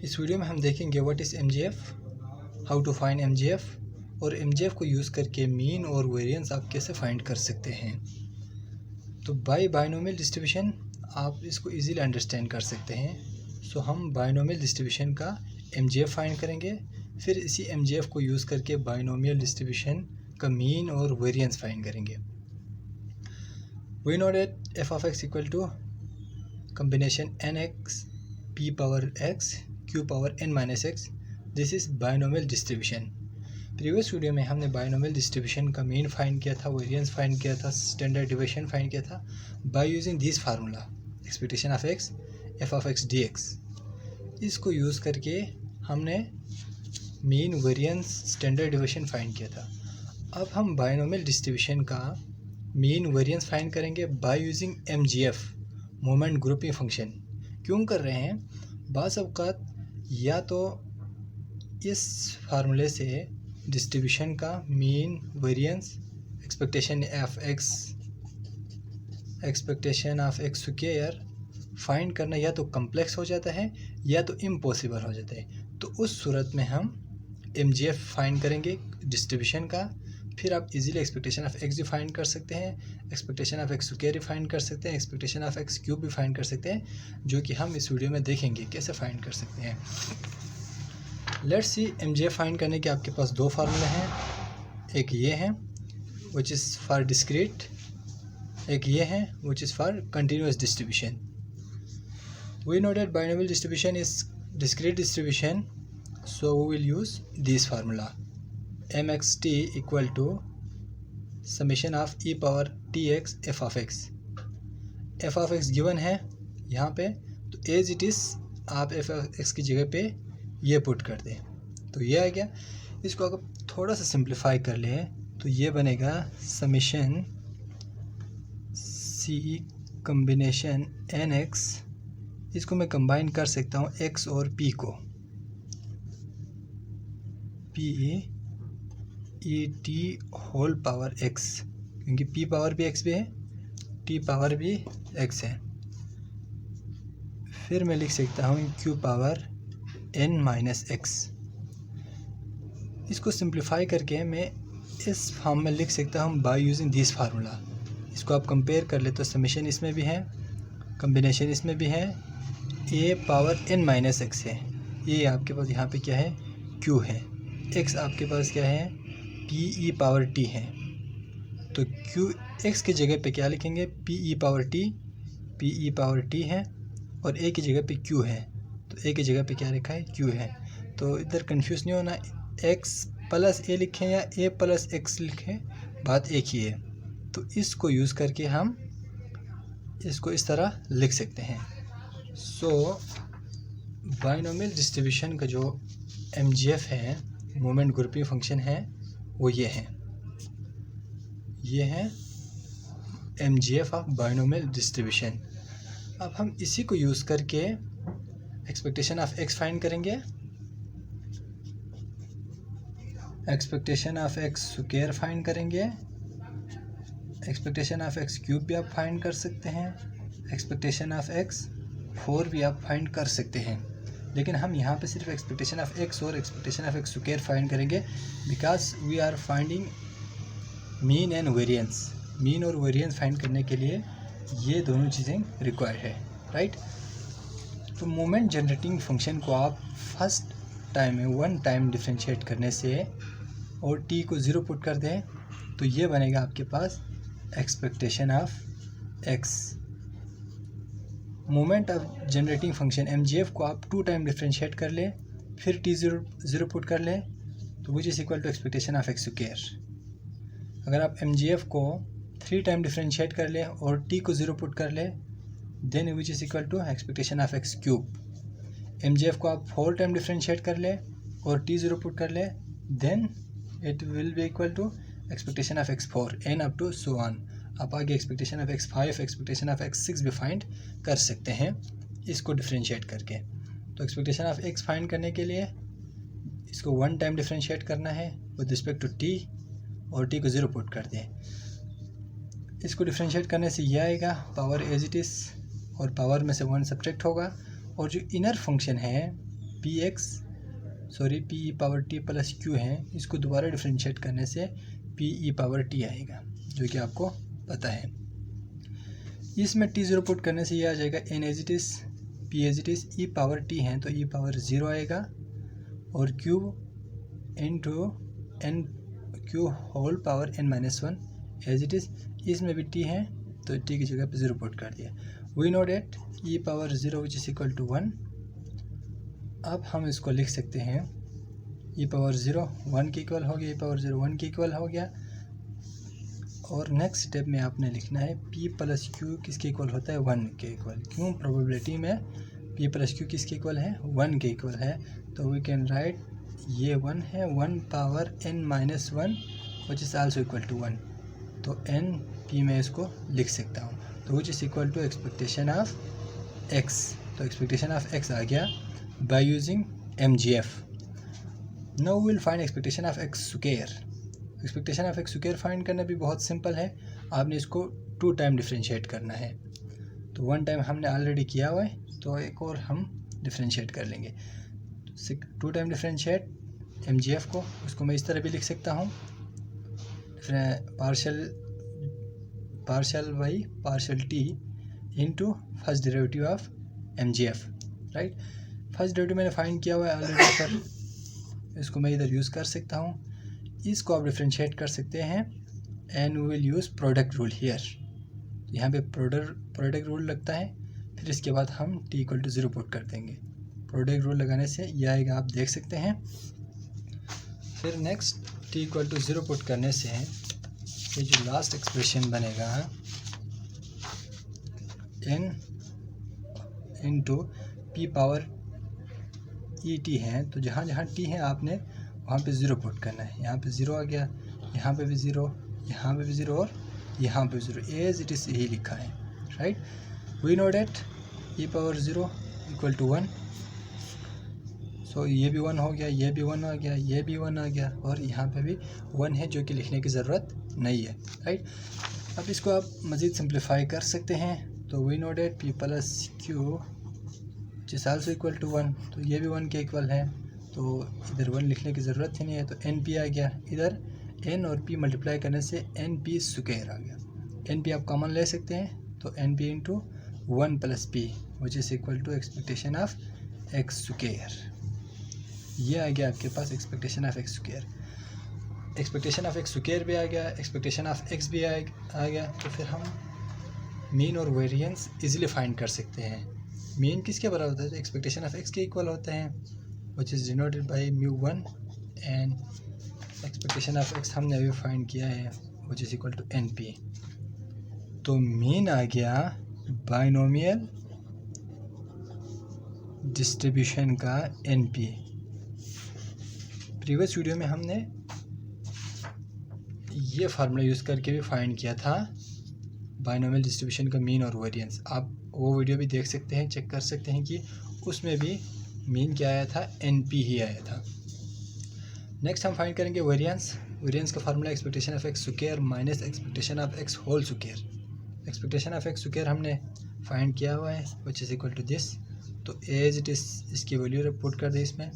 इस वीडियो में हम देखेंगे what is MGF, how to find MGF और एमजीएफ को यूज़ करके मीन और वेरिएंस आप कैसे फाइंड कर सकते हैं। तो बाय बायनोमियल डिस्ट्रीब्यूशन आप इसको इजीली अंडरस्टैंड कर सकते हैं। सो हम बायनोमियल डिस्ट्रीब्यूशन का एमजीएफ फाइंड करेंगे, फिर इसी एमजीएफ को यूज़ करके बायनोमियल डिस्ट्रीब्यूशन का मीन और वेरिएंस फाइंड करेंगे। We know that F of X equal to combination nx p power x q power n minus x. This is binomial distribution. Previous video में हमने binomial distribution का mean find किया था, variance find किया था, standard deviation find किया था bye using this formula expectation of x F of x D x. इसको यूज़ करके हमने mean variance standard deviation find किया था। अब हम बायनोमियल डिस्ट्रीब्यूशन का मीन वेरिएंस फाइंड करेंगे by using MGF moment grouping function. क्यों कर रहे हैं? बाज़ अवक़ात या तो इस फार्मूले से डिस्ट्रीब्यूशन का mean variance expectation of X square find करना या तो कम्प्लेक्स हो जाता है या तो इम्पॉसिबल हो जाता है। तो उस सूरत में हम एमजीएफ फाइंड करेंगे डिस्ट्रीब्यूशन का। फिर आप इजीली एक्सपेक्टेशन ऑफ एक्स भी फाइंड कर सकते हैं, एक्सपेक्टेशन ऑफ एक्स स्क्वायर भी फाइंड कर सकते हैं, एक्सपेक्टेशन ऑफ एक्स क्यूब भी फाइंड कर सकते हैं, जो कि हम इस वीडियो में देखेंगे कैसे फाइंड कर सकते हैं। लेट्स सी एमजीएफ फाइंड करने के आपके पास दो फार्मूले हैं। एक ये है विच इज़ फॉर डिस्क्रीट, एक ये है which is for continuous distribution. We know that binomial distribution is discrete distribution, so we will use this formula mxt equal to summation of E power T X F of X given है यहाँ पे। तो as it is आप F of X की जगह पे ये put कर दें, तो ये आ गया। इसको अगर थोड़ा सा सिंप्लीफाई कर लें तो ये बनेगा summation C combination N x. इसको मैं कंबाइन कर सकता हूँ एक्स और पी को, P E T whole power X, क्योंकि पी पावर भी एक्स भी है, टी पावर भी एक्स है। फिर मैं लिख सकता हूँ Q power N minus X. इसको सिंप्लीफाई करके मैं इस फॉर्म में लिख सकता हूँ बाय यूजिंग दिस फार्मूला। इसको आप कंपेयर कर ले तो समेशन इसमें भी है, कम्बिनेशन इसमें भी है, ए पावर एन माइनस एक्स है। ये आपके पास यहाँ पे क्या है? क्यू है। एक्स आपके पास क्या है? पी ई पावर टी है। तो क्यू एक्स की जगह पे क्या लिखेंगे? पी ई पावर टी है, और ए की जगह पे क्यू है। तो ए की जगह पे क्या लिखा है? क्यू है। तो इधर कंफ्यूज नहीं होना, एक्स प्लस ए लिखें या ए प्लस एक्स लिखें, बात एक ही है। तो इसको यूज़ करके हम इसको इस तरह लिख सकते हैं। सो बायनोमियल डिस्ट्रीब्यूशन का जो एमजीएफ है, मोमेंट ग्रुपिंग फंक्शन है, वो ये है एमजीएफ ऑफ बायनोमियल डिस्ट्रीब्यूशन। अब हम इसी को यूज़ करके एक्सपेक्टेशन ऑफ एक्स फाइंड करेंगे, expectation of X square find करेंगे, एक्सपेक्टेशन ऑफ एक्स क्यूब भी आप फाइंड कर सकते हैं, एक्सपेक्टेशन ऑफ एक्स 4 भी आप फाइंड कर सकते हैं। लेकिन हम यहाँ पे सिर्फ एक्सपेक्टेशन ऑफ एक्स और expectation of X square find करेंगे, because we are finding mean and variance. Mean और वेरिएंस फाइंड करने के लिए ये दोनों चीज़ें रिक्वायर्ड है, राइट। तो मोमेंट जनरेटिंग फंक्शन को आप फर्स्ट टाइम में 1 टाइम डिफ्रेंशिएट करने से और t को 0 पुट कर दें तो ये बनेगा आपके पास expectation of X. Moment of generating function MGF को आप 2 टाइम डिफ्रेंशिएट कर लें, फिर t0 पुट कर लें, तो which is equal to expectation of X square. अगर आप एमजीएफ को 3 टाइम डिफ्रेंशिएट कर लें और t को 0 पुट कर लें, then which is equal to expectation of X cube. MGF को आप 4 टाइम डिफ्रेंशिएट कर लें और t0 पुट कर लें, then it will be equal to expectation of X 4 and up to so on. आप आगे expectation of X 5, expectation of X 6 भी फाइंड कर सकते हैं इसको डिफ्रेंशिएट करके। तो एक्सपेक्टेशन ऑफ एक्स फाइंड करने के लिए इसको 1 टाइम डिफ्रेंशिएट करना है विद रिस्पेक्ट टू टी, और टी को 0 पुट कर दें। इसको डिफ्रेंशिएट करने से ये आएगा पावर एज इट इज़, और पावर में से 1 सब्ट्रैक्ट होगा, और जो इनर फंक्शन है P E power T plus Q है, इसको दोबारा डिफ्रेंशिएट करने से पी ई पावर टी आएगा, जो कि आपको पता है। इसमें T0 पुट करने से ये आ जाएगा n as it is p as it is E power T है तो ई पावर 0 आएगा, और cube into n Q whole power n-1 as it is. इसमें भी t है तो t की जगह पे 0 पुट कर दिया। We know that E power 0 which is equal to 1। अब हम इसको लिख सकते हैं ई पावर 0 1 के इक्वल हो गया, ई पावर 0 1 के इक्वल हो गया। और नेक्स्ट स्टेप में आपने लिखना है p प्लस क्यू किसके इक्वल होता है 1 के इक्वल। क्यों? प्रोबेबिलिटी में p प्लस क्यू किसके इक्वल है 1 के इक्वल है, तो वी कैन राइट ये 1 है 1 power n-1 which is also equal to 1, तो n p में इसको लिख सकता हूँ, तो which is equal to expectation of x। तो एक्सपेक्टेशन ऑफ x आ गया by using MGF। Now will find expectation of x square. Expectation of x square find करना भी बहुत सिंपल है, आपने इसको 2 टाइम डिफ्रेंशिएट करना है। तो 1 टाइम हमने ऑलरेडी किया हुआ है, तो एक और हम डिफ्रेंशिएट कर लेंगे। 2 टाइम डिफ्रेंशिएट MGF को, उसको मैं इस तरह भी लिख सकता हूँ, partial y partial t into first derivative of MGF, right. First derivative मैंने फाइंड किया हुआ है ऑलरेडी, पर इसको मैं इधर यूज़ कर सकता हूँ। इसको आप डिफ्रेंशिएट कर सकते हैं and we will use product rule here. यहाँ पे प्रोडक्ट रूल लगता है, फिर इसके बाद हम t इक्वल टू 0 पुट कर देंगे। प्रोडक्ट रूल लगाने से ये आएगा, आप देख सकते हैं। फिर next t equal to 0 put करने से ये जो लास्ट एक्सप्रेशन बनेगा n into P power E T है, तो जहाँ जहाँ t है आपने वहाँ पे 0 पुट करना है। यहाँ पे 0 आ गया, यहाँ पे भी 0, यहाँ पे भी 0 और यहाँ पे 0, एज इट इज़ यही लिखा है, right. We know that E power 0 equal to 1, so ये भी 1 हो गया, ये भी 1 आ गया, ये भी 1 आ गया, और यहाँ पे भी 1 है, जो कि लिखने की ज़रूरत नहीं है, राइट। अब इसको आप मज़ीद सिंप्लीफाई कर सकते हैं, तो we know that P plus Q is also equal to 1, तो ये भी 1 के इक्वल है, तो इधर 1 लिखने की ज़रूरत ही नहीं है, तो एन पी आ गया। इधर n और p मल्टीप्लाई करने से एन पी स्क्वायर आ गया। एन पी आप कॉमन ले सकते हैं, तो N P into 1 plus P which is equal to expectation of x square. ये आ गया आपके पास expectation of x square. Expectation of x square भी आ गया, एक्सपेक्टेशन ऑफ x भी आ गया, तो फिर हम मीन और वेरिएंस इजीली फाइंड कर सकते हैं। मीन किसके बराबर होता है? तो एक्सपेक्टेशन ऑफ x के इक्वल होते हैं, which is denoted by mu1, and expectation of x हमने अभी फाइंड किया है, which is equal to np। तो मीन आ गया बाइनोमियल डिस्ट्रीब्यूशन का np। प्रीवियस वीडियो में हमने ये फार्मूला यूज़ करके भी फाइंड किया था बाइनोमियल डिस्ट्रीब्यूशन का मीन और वेरिएंस। आप वो वीडियो भी देख सकते हैं, चेक कर सकते हैं कि उसमें भी मीन क्या आया था, NP ही आया था। नेक्स्ट हम फाइंड करेंगे वेरिएंस। वेरिएंस का formula expectation of x square minus expectation of x whole square. Expectation of x square हमने फाइंड किया हुआ है, which is equal to this, तो एज इट इज़ इसकी वैल्यू पुट कर दे इसमें,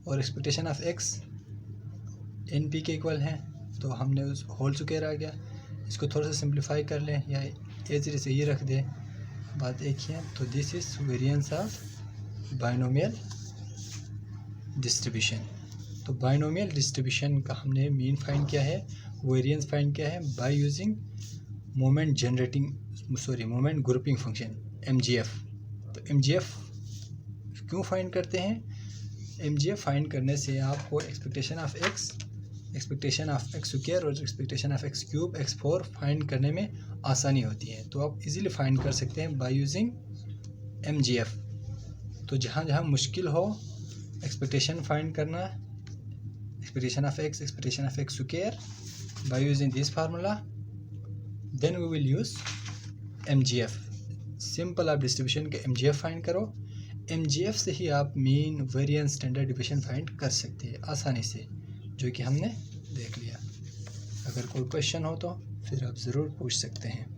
और एक्सपेक्टेशन ऑफ x NP के इक्वल है, तो हमने उस होल स्क्वायर आ गया। इसको थोड़ा सा सिंप्लीफाई कर लें या एज इट इज़ ये रख दें, बात एक ही है। तो this is variance of binomial distribution. तो बाइनोमियल डिस्ट्रीब्यूशन का हमने मीन फाइंड किया है, वेरिएंस फाइंड किया है by using moment grouping function MGF। तो MGF क्यों फाइंड करते हैं? MGF फाइंड करने से आपको expectation of x, expectation of x square और expectation of x cube x4 find करने में आसानी होती है, तो आप इजीली फाइंड कर सकते हैं बाय यूजिंग MGF। तो जहाँ जहाँ मुश्किल हो एक्सपेक्टेशन फाइंड करना, expectation of x, expectation of x square by using this formula, then we will use MGF। Simple आप डिस्ट्रीब्यूशन के MGF फाइंड करो, MGF से ही आप mean, variance, standard deviation find कर सकते हैं आसानी से, जो कि हमने देख लिया। अगर कोई क्वेश्चन हो तो फिर आप ज़रूर पूछ सकते हैं।